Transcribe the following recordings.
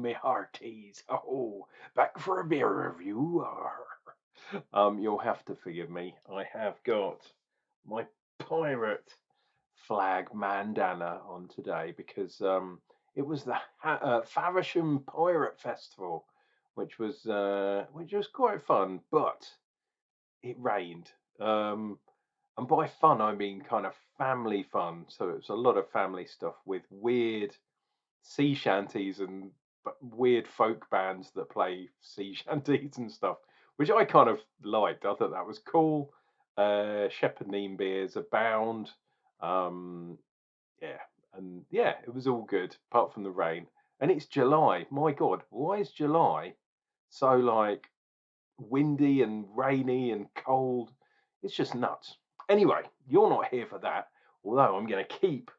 me hearties. Oh, back for a beer review. You'll have to forgive me. I have got my pirate flag bandana on today because it was the Faversham Pirate Festival, which was quite fun, but it rained. And by fun, I mean kind of family fun. So it was a lot of family stuff with weird sea shanties and weird folk bands that play sea shanties and stuff, which I kind of liked. I thought that was cool. Shepherd Neame beers abound. Um, yeah, and yeah, it was all good apart from the rain. And it's July. My God, why is July so like windy and rainy and cold? It's just nuts. Anyway, you're not here for that. Although I'm going to keep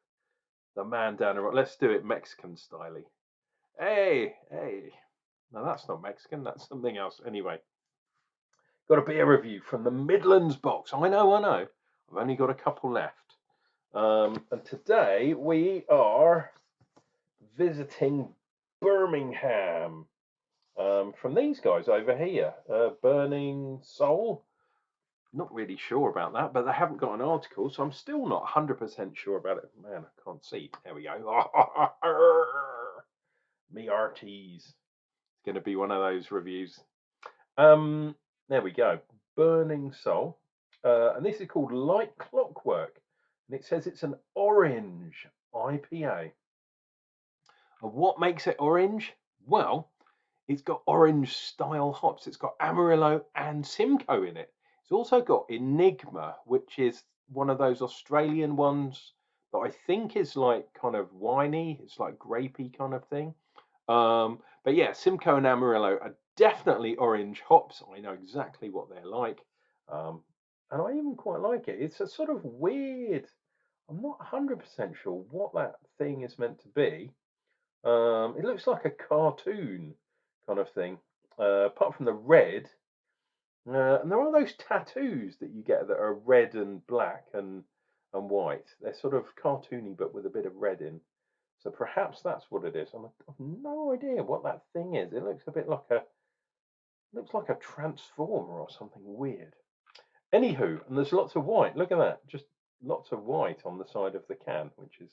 the man down the road. Let's do it Mexican style. Hey, hey. No, that's not Mexican. That's something else. Anyway, got a beer review from the Midlands box. I know. I've only got a couple left. And today we are visiting Birmingham from these guys over here. Burning Soul. Not really sure about that, but they haven't got an article, so I'm still not 100% sure about it. Man, I can't see. There we go. Me arties. It's going to be one of those reviews. There we go. Burning Soul. And this is called Light Clockwork. And it says it's an orange IPA. And what makes it orange? Well, it's got orange style hops. It's got Amarillo and Simcoe in it. It's also got Enigma, which is one of those Australian ones that I think is like kind of winey. It's like grapey kind of thing. But yeah, Simcoe and Amarillo are definitely orange hops. I know exactly what they're like. And I even quite like it. It's a sort of weird, I'm not 100% sure what that thing is meant to be. It looks like a cartoon kind of thing, apart from the red. And there are those tattoos that you get that are red and black and white. They're sort of cartoony, but with a bit of red in. So perhaps that's what it is. I've no idea what that thing is. It looks a bit like a transformer or something weird. Anywho, and there's lots of white. Look at that. Just lots of white on the side of the can, which is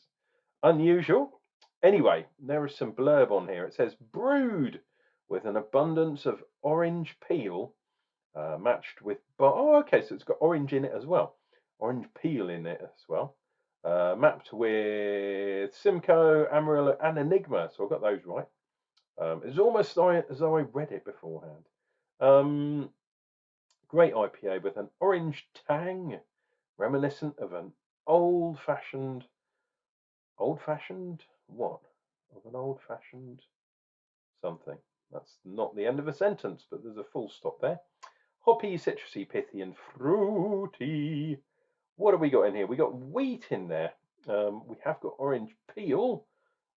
unusual. Anyway, there is some blurb on here. It says brewed with an abundance of orange peel, matched with oh, okay, so it's got orange in it as well. Orange peel in it as well. Mapped with Simcoe, Amarillo, and Enigma. So I got those right. It's almost as though I read it beforehand. Great IPA with an orange tang, reminiscent of an old-fashioned what? Of an old-fashioned something. That's not the end of a sentence, but there's a full stop there. Hoppy, citrusy, pithy, and fruity. What have we got in here? We got wheat in there. We have got orange peel,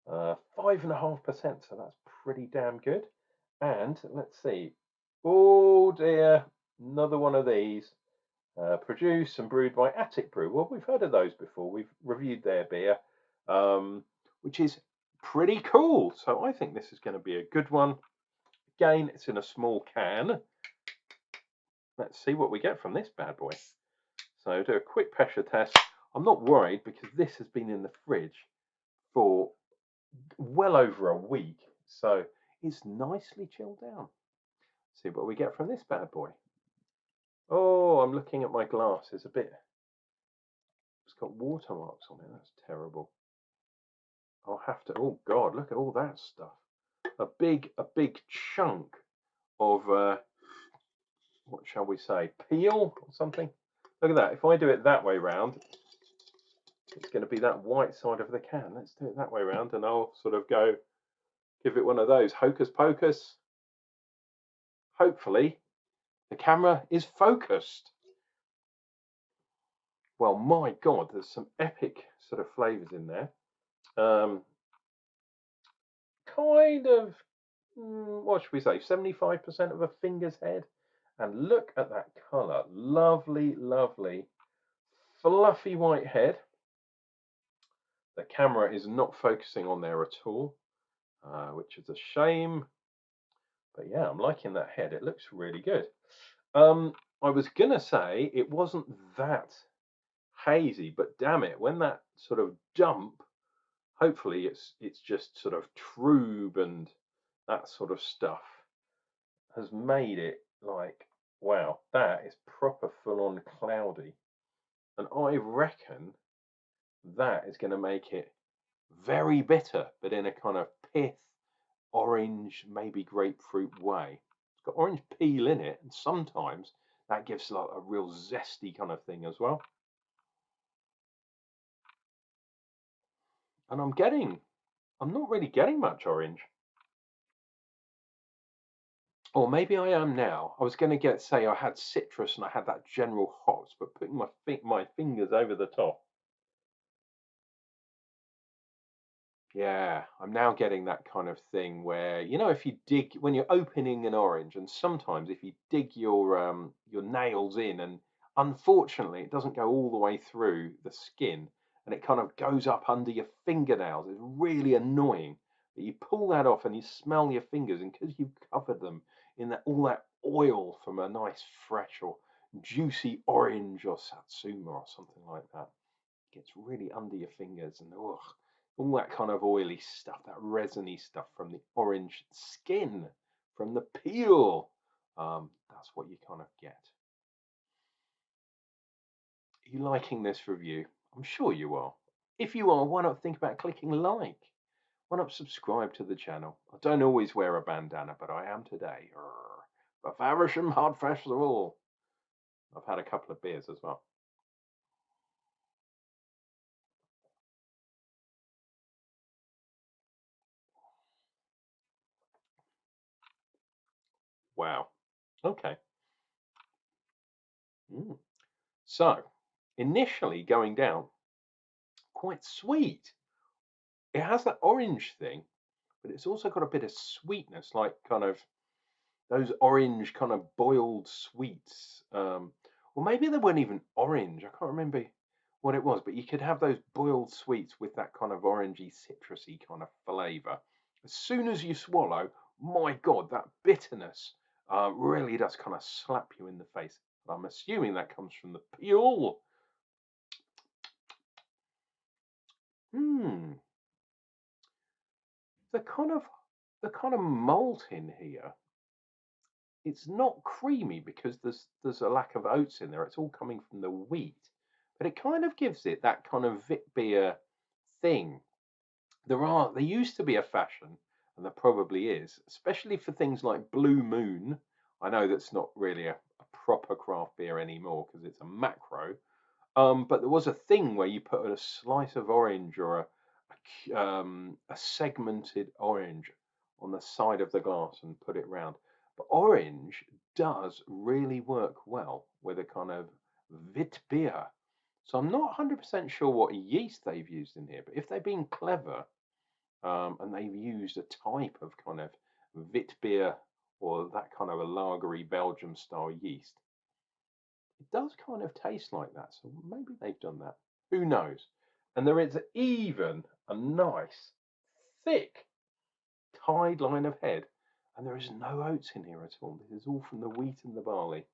5.5%, so that's pretty damn good. And let's see. Oh dear, another one of these. Produced and brewed by Attic Brew. Well, we've heard of those before. We've reviewed their beer, which is pretty cool. So I think this is going to be a good one. Again, it's in a small can. Let's see what we get from this bad boy. So do a quick pressure test. I'm not worried because this has been in the fridge for well over a week. So it's nicely chilled down. See what we get from this bad boy. Oh, I'm looking at my glass. It's got watermarks on it. That's terrible. I'll have to. Oh God, look at all that stuff. A big chunk of what shall we say, peel or something. Look at that. If I do it that way round, it's going to be that white side of the can. Let's do it that way round, and I'll sort of go give it one of those hocus pocus. Hopefully, the camera is focused. Well, my God, there's some epic sort of flavors in there. Kind of, what should we say, 75% of a finger's head. And look at that colour. Lovely, lovely, fluffy white head. The camera is not focusing on there at all. which is a shame. But yeah, I'm liking that head. It looks really good. I was gonna say it wasn't that hazy, but damn it, when that sort of dump, hopefully it's just sort of trube and that sort of stuff has made it like, wow, that is proper full on cloudy. And I reckon that is going to make it very bitter, but in a kind of pith, orange, maybe grapefruit way. It's got orange peel in it, and sometimes that gives like a real zesty kind of thing as well. And I'm not really getting much orange. Or maybe I am now. I was going to say I had citrus and I had that general hops, but putting my fingers over the top. Yeah, I'm now getting that kind of thing where, if you dig when you're opening an orange, and sometimes if you dig your nails in, and unfortunately it doesn't go all the way through the skin, and it kind of goes up under your fingernails. It's really annoying. But you pull that off and you smell your fingers, and because you've covered them in all that oil from a nice fresh or juicy orange or satsuma or something like that, gets really under your fingers, and ugh, all that kind of oily stuff, that resiny stuff from the orange skin, from the peel. That's what you kind of get. Are you liking this review? I'm sure you are. If you are, why not think about clicking like? Why not subscribe to the channel? I don't always wear a bandana, but I am today. For Faversham Hard Festival. I've had a couple of beers as well. Wow. Okay. Mm. So, initially going down, quite sweet. It has that orange thing, but it's also got a bit of sweetness, like kind of those orange kind of boiled sweets. Or maybe they weren't even orange. I can't remember what it was, but you could have those boiled sweets with that kind of orangey, citrusy kind of flavour. As soon as you swallow, my God, that bitterness really does kind of slap you in the face. I'm assuming that comes from the peel. Hmm. The kind of malt in here, it's not creamy because there's a lack of oats in there. It's all coming from the wheat, but it kind of gives it that kind of Vit beer thing. There used to be a fashion, and there probably is, especially for things like Blue Moon. I know that's not really a proper craft beer anymore because it's a macro. But there was a thing where you put a slice of orange or a segmented orange on the side of the glass and put it round. But orange does really work well with a kind of wit beer. So I'm not 100% sure what yeast they've used in here, but if they've been clever and they've used a type of kind of wit beer or that kind of a lagery Belgium style yeast, it does kind of taste like that. So maybe they've done that. Who knows? And there is even a nice, thick, tied line of head. And there is no oats in here at all. This is all from the wheat and the barley.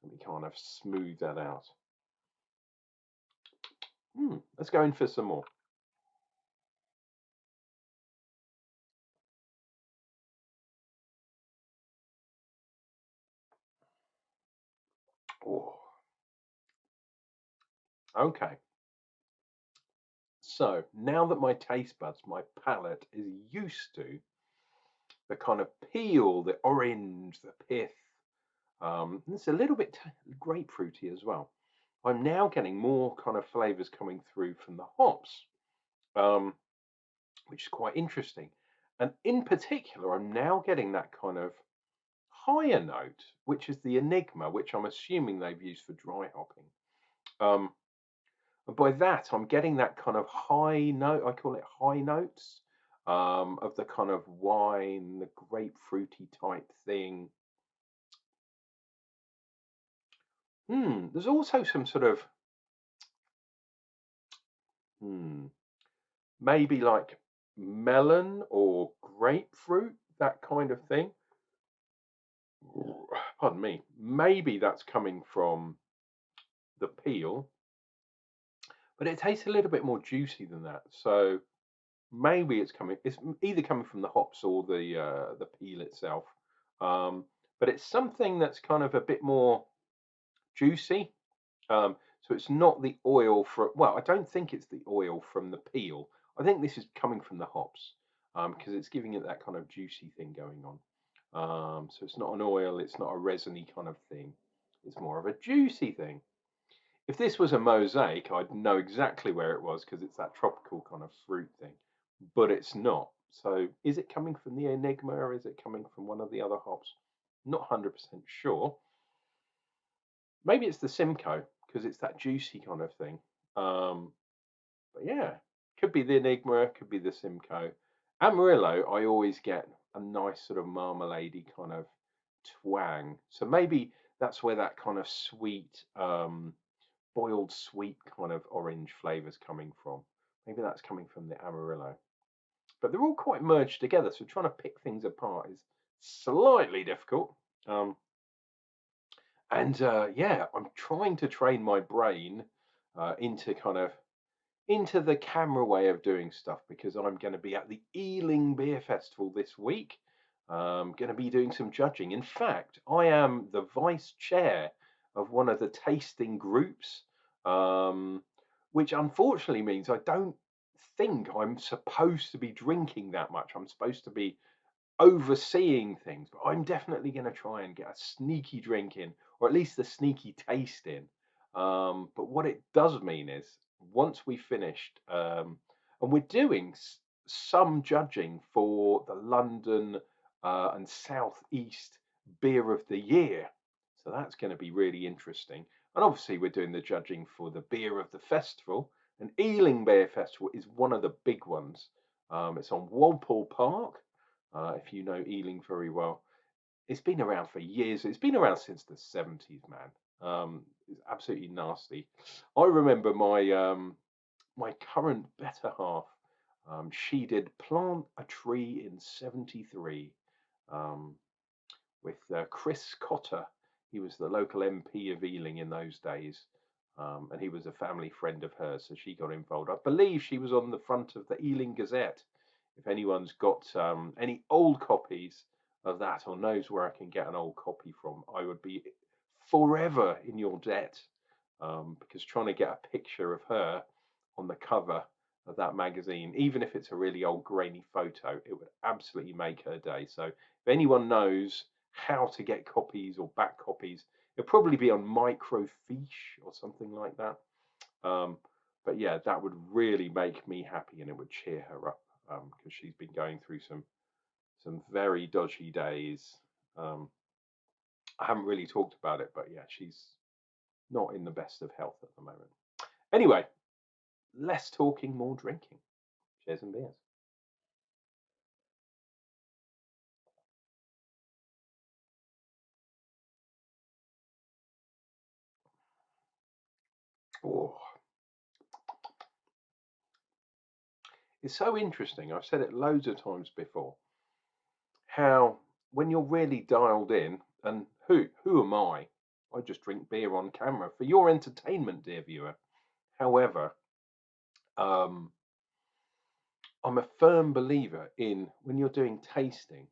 Let me kind of smooth that out. Let's go in for some more. Oh, okay. So now that my taste buds, my palate is used to the kind of peel, the orange, the pith, it's a little bit grapefruity as well. I'm now getting more kind of flavors coming through from the hops, um, which is quite interesting. And in particular, I'm now getting that kind of higher note, which is the enigma, which I'm assuming they've used for dry hopping. Um, and by that, I'm getting that kind of high note. I call it high notes of the kind of wine, the grapefruity type thing. There's also some sort of maybe like melon or grapefruit, that kind of thing. Pardon me. Maybe that's coming from the peel, but it tastes a little bit more juicy than that. So maybe it's either coming from the hops or the peel itself. Um, but it's something that's kind of a bit more juicy. So it's not the oil from, well, I don't think it's the oil from the peel. I think this is coming from the hops, because it's giving it that kind of juicy thing going on. So it's not an oil, it's not a resiny kind of thing. It's more of a juicy thing. If this was a mosaic, I'd know exactly where it was because it's that tropical kind of fruit thing, but it's not. So is it coming from the Enigma or is it coming from one of the other hops? Not 100% sure. Maybe it's the Simcoe because it's that juicy kind of thing. But yeah, could be the Enigma, could be the Simcoe. Amarillo, I always get a nice sort of marmalade kind of twang. So maybe that's where that kind of sweet, boiled sweet kind of orange flavour's coming from. Maybe that's coming from the Amarillo. But they're all quite merged together, so trying to pick things apart is slightly difficult. Um, and yeah, I'm trying to train my brain into kind of into the camera way of doing stuff because I'm going to be at the Ealing Beer Festival this week. I'm going to be doing some judging. In fact, I am the vice chair of one of the tasting groups, um, which unfortunately means I don't think I'm supposed to be drinking that much. I'm supposed to be overseeing things, but I'm definitely going to try and get a sneaky drink in, or at least a sneaky taste in. But what it does mean is, once we finished, and we're doing some judging for the London and South East Beer of the Year, so that's going to be really interesting. And obviously, we're doing the judging for the Beer of the Festival, and Ealing Beer Festival is one of the big ones. It's on Walpole Park. If you know Ealing very well, it's been around for years. It's been around since the 70s, man. It's absolutely nasty. I remember my current better half. She did plant a tree in '73 um, with Chris Cotter. He was the local MP of Ealing in those days, and he was a family friend of hers, so she got involved. I believe she was on the front of the Ealing Gazette. If anyone's got any old copies of that or knows where I can get an old copy from, I would be forever in your debt, because trying to get a picture of her on the cover of that magazine, even if it's a really old grainy photo, it would absolutely make her day. So if anyone knows how to get copies or back copies, it'll probably be on microfiche or something like that. Um, but yeah, that would really make me happy and it would cheer her up, because she's been going through some very dodgy days. Um, I haven't really talked about it, but yeah, she's not in the best of health at the moment. Anyway, less talking, more drinking. Cheers and beers. Oh, it's so interesting. I've said it loads of times before. How when you're really dialed in, and who am I? I just drink beer on camera for your entertainment, dear viewer. However, um, I'm a firm believer in when you're doing tasting,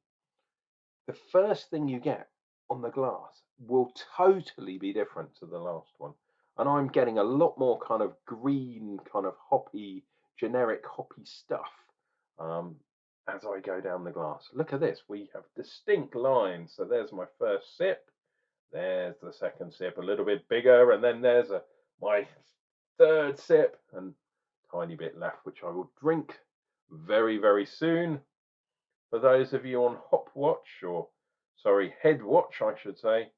the first thing you get on the glass will totally be different to the last one. And I'm getting a lot more kind of green, kind of hoppy, generic hoppy stuff, um, as I go down the glass. Look at this. We have distinct lines. So there's my first sip. There's the second sip, a little bit bigger. And then there's my third sip and tiny bit left, which I will drink very, very soon. For those of you on Hop Watch, or sorry, Head Watch, I should say,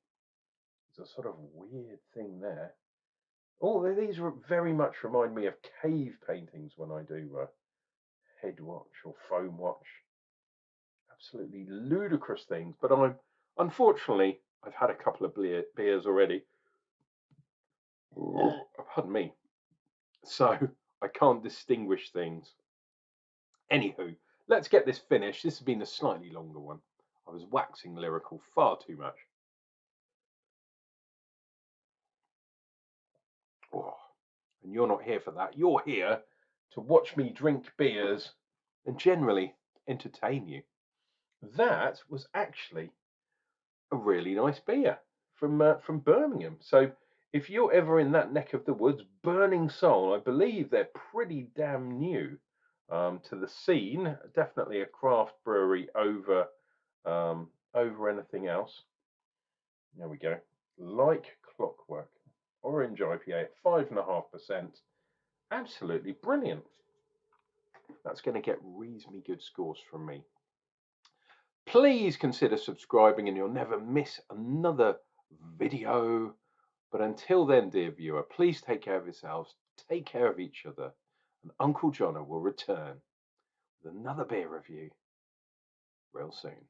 it's a sort of weird thing there. Oh, these very much remind me of cave paintings when I do Head Watch or Foam Watch. Absolutely ludicrous things, but unfortunately, I've had a couple of beers already. Pardon me. So I can't distinguish things Anywho, let's get this finished. This has been a slightly longer one. I was waxing lyrical far too much. Oh, and you're not here for that. You're here to watch me drink beers and generally entertain you. That was actually a really nice beer from Birmingham. So if you're ever in that neck of the woods, Burning Soul, I believe they're pretty damn new to the scene. Definitely a craft brewery over anything else. There we go. Like Clockwork, orange IPA at 5.5%. Absolutely brilliant. That's going to get reasonably good scores from me. Please consider subscribing and you'll never miss another video. But until then, dear viewer, please take care of yourselves, take care of each other, and Unclejona will return with another beer review real soon.